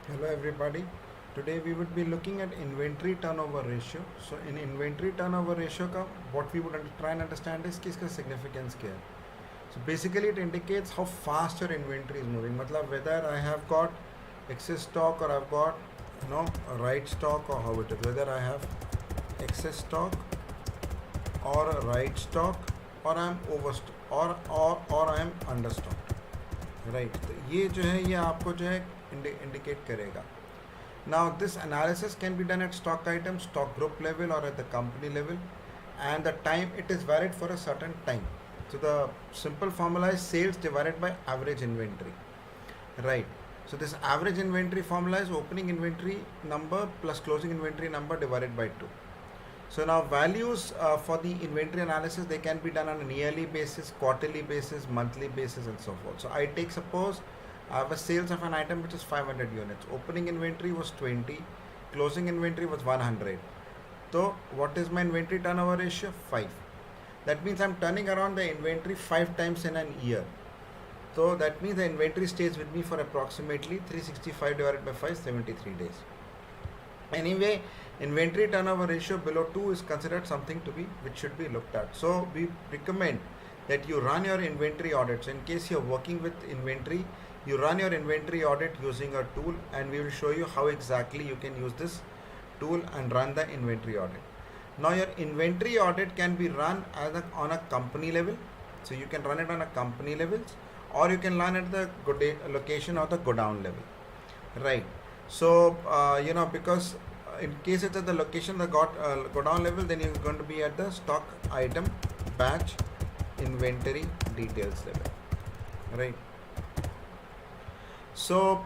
Hello everybody. Today we would be looking at inventory turnover ratio. So in inventory turnover ratio का what we would try and understand is कि इसका significance क्या है. So basically it indicates how fast your inventory is moving. मतलब whether I have got excess stock or I've got a right stock or how it is. Whether I have excess stock or a right stock or I'm overstock or I am understocked. Right. तो ये जो है ये आपको जो है indicate करेगा. Now this analysis can be done at stock item, stock group level or at the company level, and the time it is valid for a certain time. So the simple formula is sales divided by average inventory. Right. So this average inventory formula is opening inventory number plus closing inventory number divided by 2. So now values for the inventory analysis, they can be done on a yearly basis, quarterly basis, monthly basis and so forth. So I take suppose I have a sales of an item which is 500 units. Opening inventory was 20, closing inventory was 100. So what is my inventory turnover ratio? 5. That means I'm turning around the inventory 5 times in an year. So that means the inventory stays with me for approximately 365 divided by 5, 73 days. Anyway, inventory turnover ratio below 2 is considered something to be which should be looked at. So we recommend that you run your inventory audits. In case you're working with inventory, you run your inventory audit using a tool, and we will show you how exactly you can use this tool and run the inventory audit. Now your inventory audit can be run on a company level. So you can run it on a company levels, or you can run at the location or the godown level. Right. So because in case it's at the location, the godown level, then you're going to be at the stock item batch inventory details level. Right. So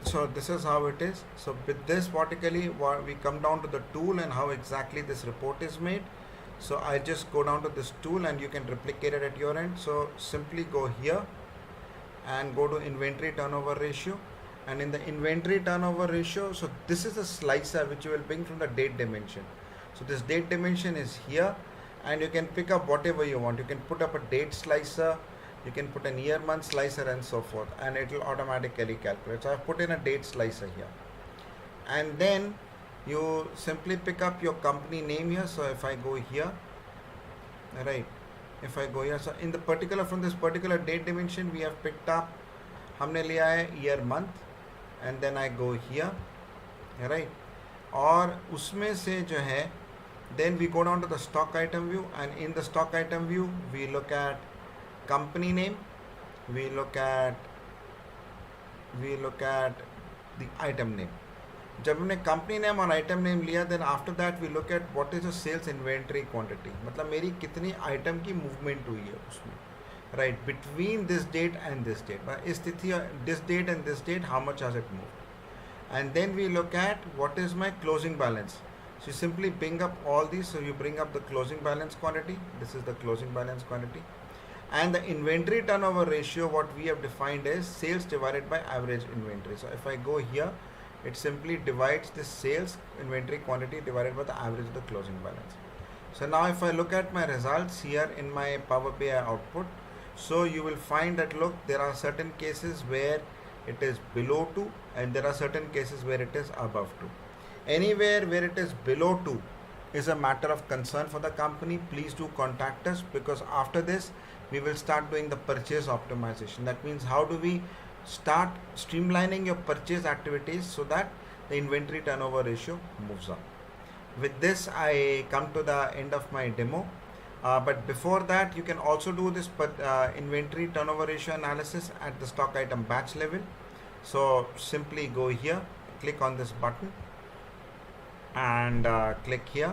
so this is how it is. So with this vertically we come down to the tool and how exactly this report is made. So I just go down to this tool and you can replicate it at your end. So simply go here and go to inventory turnover ratio, and in the inventory turnover ratio, so this is a slicer which you will bring from the date dimension. So this date dimension is here, and you can pick up whatever you want. You can put up a date slicer, you can put an year month slicer and so forth, and it will automatically calculate. So I've put in a date slicer here, and then you simply pick up your company name here. So if I go here, right, if I go here, so in the particular, from this particular date dimension, we have picked up, हमने लिया है year month, and then I go here, right, और उसमें से जो है, then we go down to the stock item view, and in the stock item view we look at company name, we look at the item name. जब हमने company name और item name लिया, then after that we look at what is the sales inventory quantity, मतलब मेरी कितनी item की movement हुई है उसमें, right, between this date and this date, इस तिथि this date and this date how much has it move, and then we look at what is my closing balance. So you simply bring up all these. So you bring up the closing balance quantity. This is the closing balance quantity, and the inventory turnover ratio. What we have defined is sales divided by average inventory. So if I go here, it simply divides the sales inventory quantity divided by the average of the closing balance. So now if I look at my results here in my Power BI output, so you will find that look, there are certain cases where it is below 2 and there are certain cases where it is above 2. Anywhere where it is below 2 is a matter of concern for the company. Please do contact us, because after this we will start doing the purchase optimization. That means how do we start streamlining your purchase activities so that the inventory turnover ratio moves up. With this I come to the end of my demo, but before that you can also do this inventory turnover ratio analysis at the stock item batch level. So simply go here, click on this button and click here,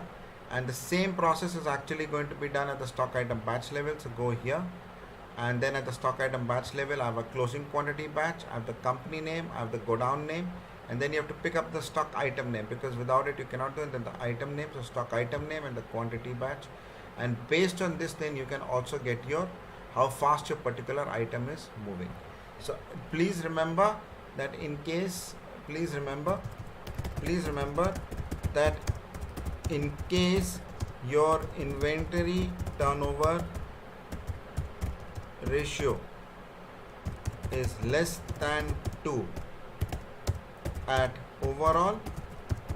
and the same process is actually going to be done at the stock item batch level. So go here, and then at the stock item batch level I have a closing quantity batch, I have the company name, I have the godown name, and then you have to pick up the stock item name, because without it you cannot do it. Then the item name, so stock item name and the quantity batch, and based on this then you can also get your how fast your particular item is moving. So please remember that please remember that in case your inventory turnover ratio is less than 2 at overall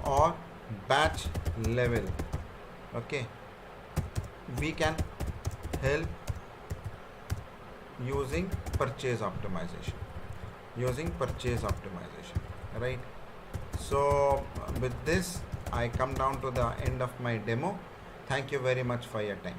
or batch level, okay, we can help using purchase optimization, right? So with this I come down to the end of my demo. Thank you very much for your time.